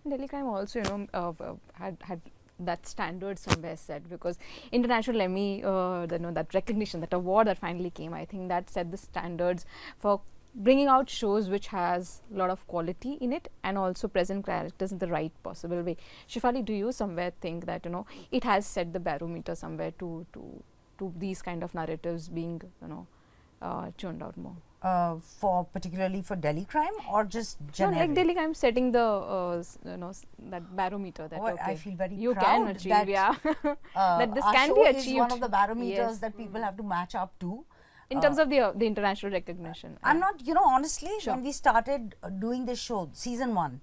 Delhi Crime also, had that standard somewhere set, because International Emmy, that recognition, that award that finally came, I think that set the standards for bringing out shows which has a lot of quality in it and also present characters in the right possible way. Shefali, do you somewhere think that it has set the barometer somewhere to these kind of narratives being churned out more? Particularly for Delhi Crime, or just generic? No, like Delhi Crime setting the that barometer that I feel very you proud can achieve, that, that this our can show be is achieved. one of the barometers Yes. that people have to match up to. In terms of the international recognition. I'm not, honestly, Sure. when we started doing this show, season 1,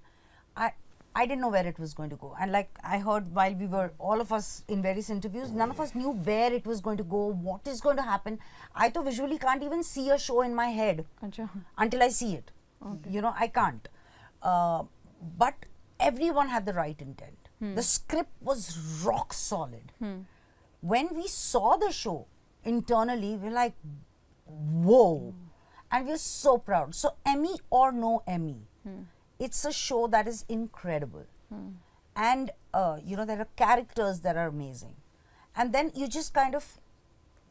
I didn't know where it was going to go. And like I heard while we were, all of us in various interviews, none of us knew where it was going to go, what is going to happen. I to visually can't even see a show in my head until I see it. Okay. I can't. But everyone had the right intent. The script was rock solid. When we saw the show internally, we're like, whoa. And we're so proud. So Emmy or no Emmy, it's a show that is incredible. And there are characters that are amazing. And then you just kind of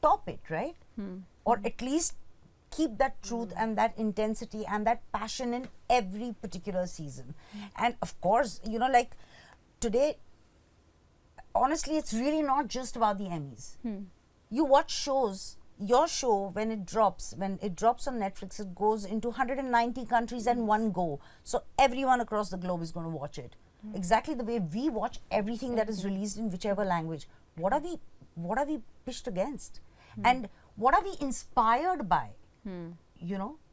top it, right? Or at least keep that truth and that intensity and that passion in every particular season. And of course, like today, honestly, it's really not just about the Emmys. You watch shows, your show, when it drops on Netflix, it goes into 190 countries in one go. So everyone across the globe is going to watch it. Exactly the way we watch everything that is released in whichever language. What are we pitched against? And what are we inspired by?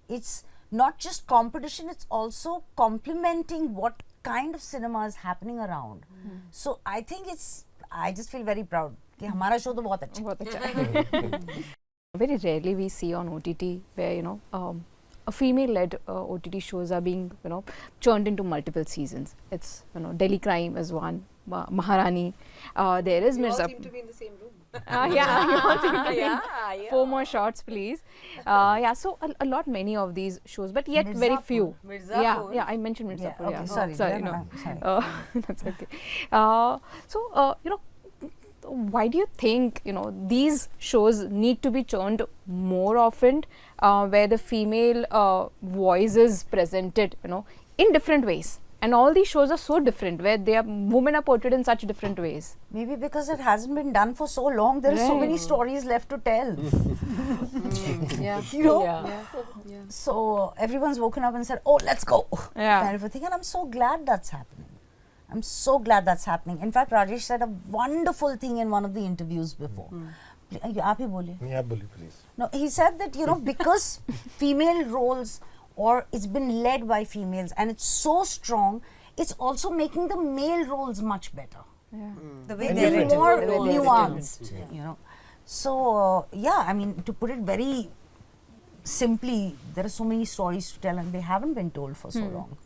It's not just competition, it's also complementing what kind of cinema is happening around. So I think I just feel very proud. Hamara show to bahut acha. Very rarely we see on OTT where a female-led OTT shows are being churned into multiple seasons. It's Delhi Crime is one, Maharani. There is You all Mirza. seem to be in the same room. Yeah, you all seem to be. Yeah. 4 more shots, please. So many of these shows, but yet very few. Mirzapur. Yeah, I mentioned Mirzapur. Okay, sorry. Sorry, No, no. sorry. That's okay. Why do you think these shows need to be churned more often, where the female voice is presented in different ways, and all these shows are so different, where women are portrayed in such different ways? Maybe because it hasn't been done for so long, there are so many stories left to tell. Yeah. Yeah. So everyone's woken up and said, "Oh, let's go," kind of a thing, and I'm so glad that's happening. I'm so glad that's happening. In fact, Rajesh said a wonderful thing in one of the interviews before. Aap hi boliye. Yeah, please. No, he said that, because female roles, or it's been led by females and it's so strong, it's also making the male roles much better. The way They're they're more written. nuanced, So, to put it very simply, there are so many stories to tell and they haven't been told for so long.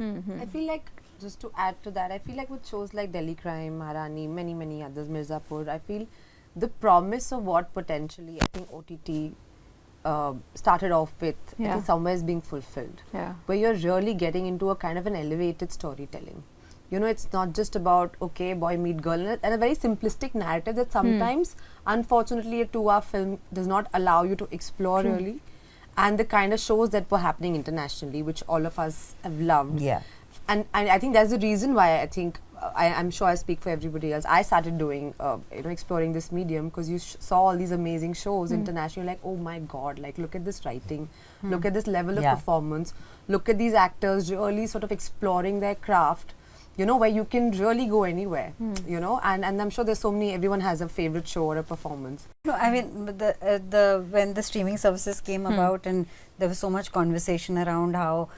I feel like, just to add to that, I feel like with shows like Delhi Crime, Maharani, many others, Mirzapur, I feel the promise of what potentially I think OTT started off with, I think somewhere is being fulfilled. Where you're really getting into a kind of an elevated storytelling. It's not just about, okay, boy meet girl, and a very simplistic narrative that sometimes, unfortunately, a 2-hour film does not allow you to explore really. And the kind of shows that were happening internationally, which all of us have loved. Yeah. And I think that's the reason why I think, I'm sure I speak for everybody else, I started doing, exploring this medium, because you saw all these amazing shows internationally, like, oh my God, like, look at this writing, look at this level of performance, look at these actors really sort of exploring their craft, where you can really go anywhere, and I'm sure there's so many, everyone has a favorite show or a performance. No, I mean, when the streaming services came about, and there was so much conversation around how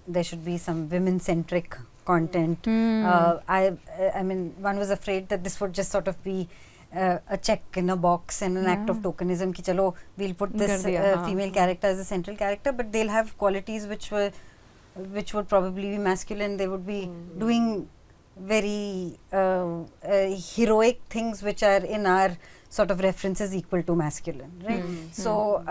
there should be some women-centric content. I mean, one was afraid that this would just sort of be a check in a box and an act of tokenism. Ki chalo, we'll put this female character as a central character, but they'll have qualities which would probably be masculine. They would be doing very heroic things which are in our sort of references equal to masculine, right? So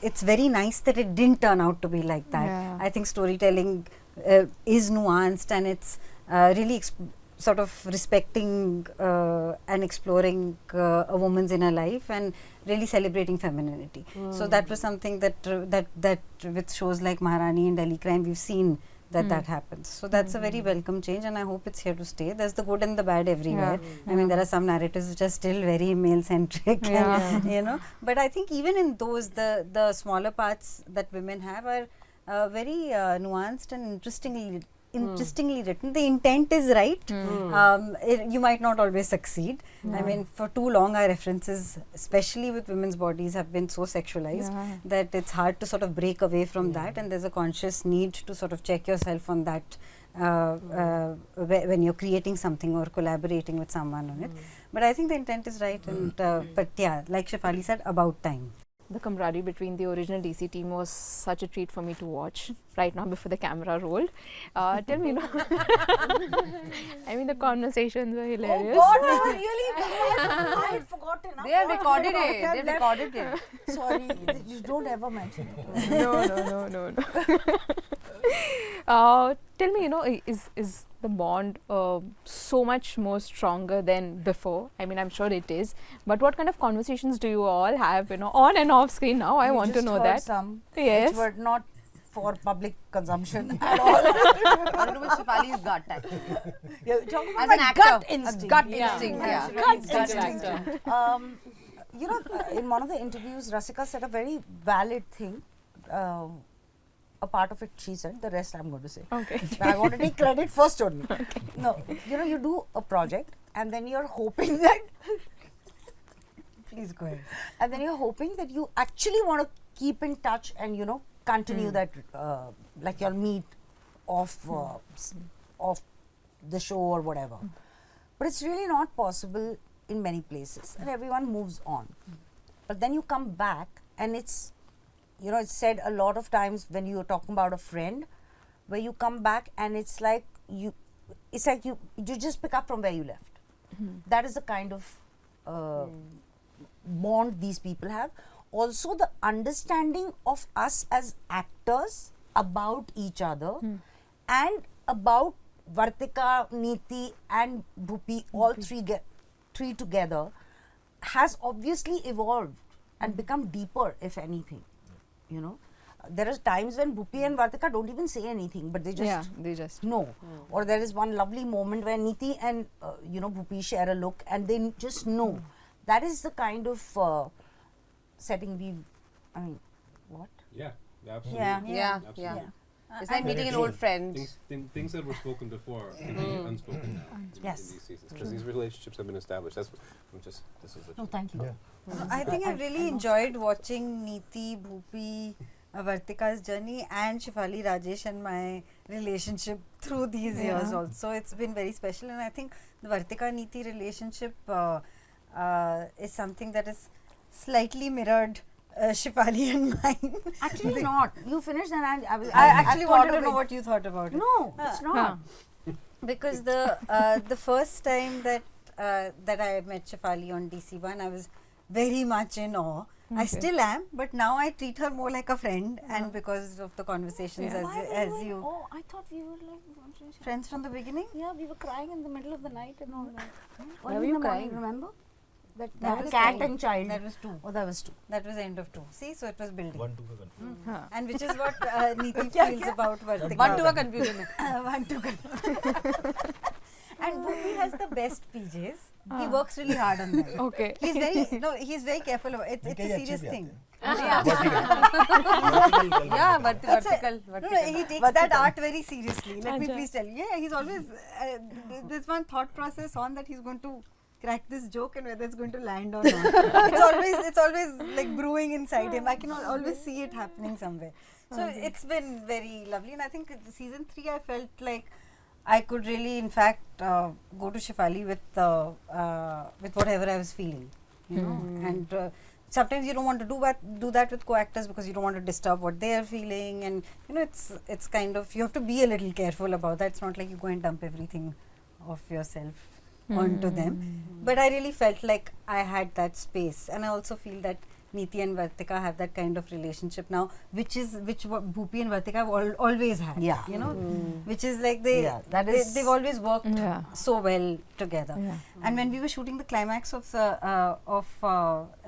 it's very nice that it didn't turn out to be like that. I think storytelling is nuanced, and it's really sort of respecting and exploring a woman's inner life and really celebrating femininity. So that was something that that with shows like Maharani and Delhi Crime we've seen that happens. So that's a very welcome change, and I hope it's here to stay. There's the good and the bad everywhere. I mean, there are some narratives which are still very male centric, you know. But I think even in those, the smaller parts that women have are very nuanced and interestingly written. The intent is right. You might not always succeed. I mean, for too long our references, especially with women's bodies, have been so sexualized that it's hard to sort of break away from that, and there's a conscious need to sort of check yourself on that when you're creating something or collaborating with someone on it. But I think the intent is right, and but yeah, like Shefali said, about time. The camaraderie between the original DC team was such a treat for me to watch right now before the camera rolled. Tell me, I mean, the conversations were hilarious. Oh God, really? I had forgotten. They have recorded it. They have recorded it. Sorry, you don't ever mention it. No. Tell me, is the bond so much more stronger than before? I mean, I'm sure it is. But what kind of conversations do you all have, on and off screen now? I want to know that. Some yes. which were not for public consumption at all. What to do with Shefali's gut? You're talking about As my an actor, gut instinct. gut instinct. Yeah. Gut instinct. In one of the interviews, Rasika said a very valid thing. A part of it she said, the rest I'm going to say. Okay. But I want to take credit first only. Okay. No, you do a project and then you're hoping that Please go ahead. and then you're hoping that you actually want to keep in touch and continue that like you'll meet off the show or whatever. But it's really not possible in many places, and everyone moves on. But then you come back, and it's said a lot of times when you're talking about a friend, where you come back and it's like you just pick up from where you left. That is the kind of bond these people have. Also, the understanding of us as actors about each other and about Vartika, Neeti and Bhupi, all three together, has obviously evolved and become deeper, if anything. There are times when Bhupi and Vartika don't even say anything, but they just know. Or there is one lovely moment where Neeti and Bhupi share a look and they just know. That is the kind of setting what? Yeah, absolutely. Yeah. Absolutely. It's like meeting an old friend. Things that were spoken before can be unspoken now in these seasons, because these relationships have been established. That's this is what. No, thank you. I think I've really enjoyed watching Neeti, Bhupi, Vartika's journey, and Shefali, Rajesh and my relationship through these years also. It's been very special, and I think the Vartika-Neeti relationship is something that is slightly mirrored Shefali and mine. Actually not. You finished and I actually wanted to know what you thought about it. No, it's not. Because the first time that I met Shefali on DC1, I was very much in awe. I still am, but now I treat her more like a friend, and because of the conversations as you. Oh, I thought we were like Friends from the beginning? Yeah, we were crying in the middle of the night and all that. Why were you crying? Remember? That That was cat two. and child. That was 2. Oh, that was 2. That was the end of 2. See, so it was building. 1 to 1. And which is what Neeti feels about Vartika. 1 to a confusion. 1 to And Bhupi has the best PJs. He works really hard on them. Okay. He's very careful about it. It's a serious thing. Yeah, vertical. He takes that art very seriously. Let me please tell you. Yeah, he's always there's one thought process on that he's going to crack this joke and whether it's going to land or not. it's always like brewing inside him. I can always see it happening somewhere. So it's been very lovely, and I think season 3 I felt like I could really, in fact, go to Shefali with whatever I was feeling, and sometimes you don't want to do that with co-actors because you don't want to disturb what they are feeling, and it's kind of, you have to be a little careful about that. It's not like you go and dump everything of yourself onto them, but I really felt like I had that space, and I also feel that Neeti and Vartika have that kind of relationship now, which Bhupi and Vartika have always had. Yeah. You know, which is like they've always worked so well together. Yeah. And when we were shooting the climax of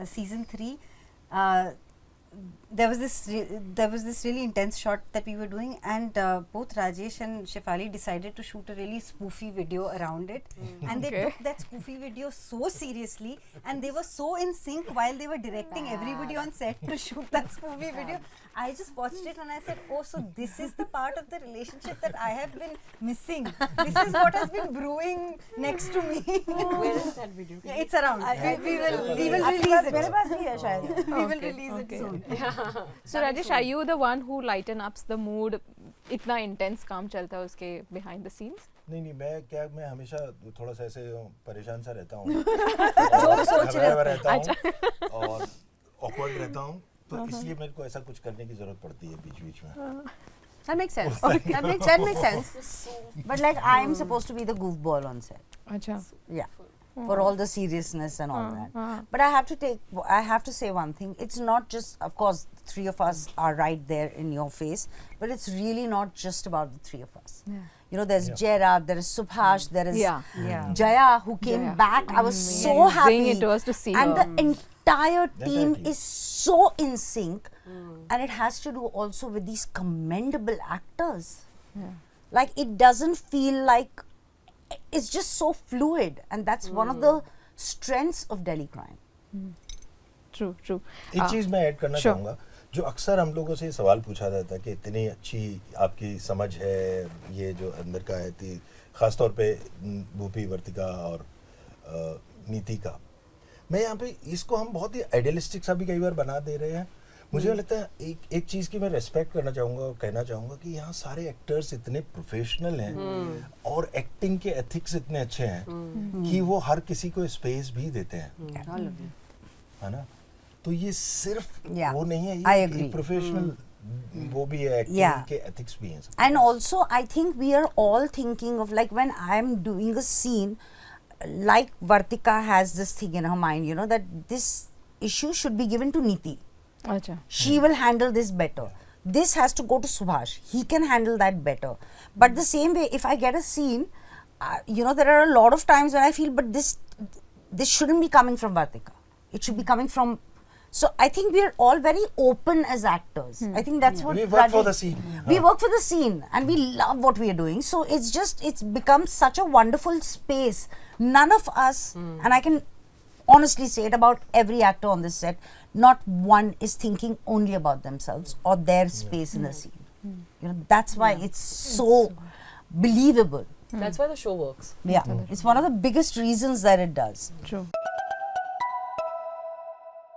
season 3, there was this really intense shot that we were doing, and both Rajesh and Shefali decided to shoot a really spoofy video around it, and they took that spoofy video so seriously, and they were so in sync while they were directing everybody on set to shoot that spoofy video. I just watched it and I said, oh, so this is the part of the relationship that I have been missing. This is what has been brewing next to me. Where is that video? Yeah, it's around. We will release it. We will release it soon. So Rajesh, are you the one who lighten ups the mood? इतना intense काम चलता है उसके behind the scenes? नहीं मैं हमेशा थोड़ा सा ऐसे परेशान सा रहता हूँ जो सोच रहे रहता हूँ और awkward रहता हूँ, तो इसलिए मेरे को ऐसा कुछ करने की जरूरत पड़ती है बीच में. That makes sense. That makes sense. But like I am supposed to be the goofball on set. अच्छा. Yeah. For all the seriousness and all that. But I have to say one thing. It's not just, of course, the three of us are right there in your face, but it's really not just about the three of us. Yeah. You know, there's Jairab, there is Subhash, there is Yeah. Jaya who came back. I was so happy. It was to see And her. the entire team is so in sync. And it has to do also with these commendable actors. Yeah. Like, it doesn't feel like, it's just so fluid, and that's one of the strengths of Delhi Crime. True. एक चीज मैं add करना चाहूँगा, जो अक्सर हम लोगों से सवाल पूछा जाता है कि इतनी अच्छी आपकी समझ है, ये जो अंदर का है, खासतौर पे भूपी, वर्तिका और नीति का, मैं यहाँ पे इसको हम बहुत ही आइडियलिस्टिक सा भी कई बार बना दे रहे हैं. मुझे लगता है एक चीज़ की मैं रेस्पेक्ट करना चाहूँगा और कहना चाहूँगा कि यहाँ सारे एक्टर्स इतने प्रोफेशनल हैं और एक्टिंग के एथिक्स इतने अच्छे हैं कि वो हर किसी को स्पेस भी देते हैं, है ना. तो ये सिर्फ वो नहीं है, ये प्रोफेशनल वो भी है, एक्टिंग के एथिक्स भी हैं. And also, I think we are all thinking of, like, when I'm doing a scene, like Vartika has this thing in her mind, you know, that this issue should be given to Neeti. अच्छा. She will handle this better. This has to go to Subhash. He can handle that better. But the same way, if I get a scene, you know, there are a lot of times when I feel, but this shouldn't be coming from Vartika. It should be coming from. So I think we are all very open as actors. I think that's what we work for the scene. We work for the scene, and we love what we are doing. So it's become such a wonderful space. None of us, and I can honestly say it about every actor on this set, not one is thinking only about themselves or their space in the scene. You know, that's why it's so believable. That's why the show works. Yeah, it's one of the biggest reasons that it does. True.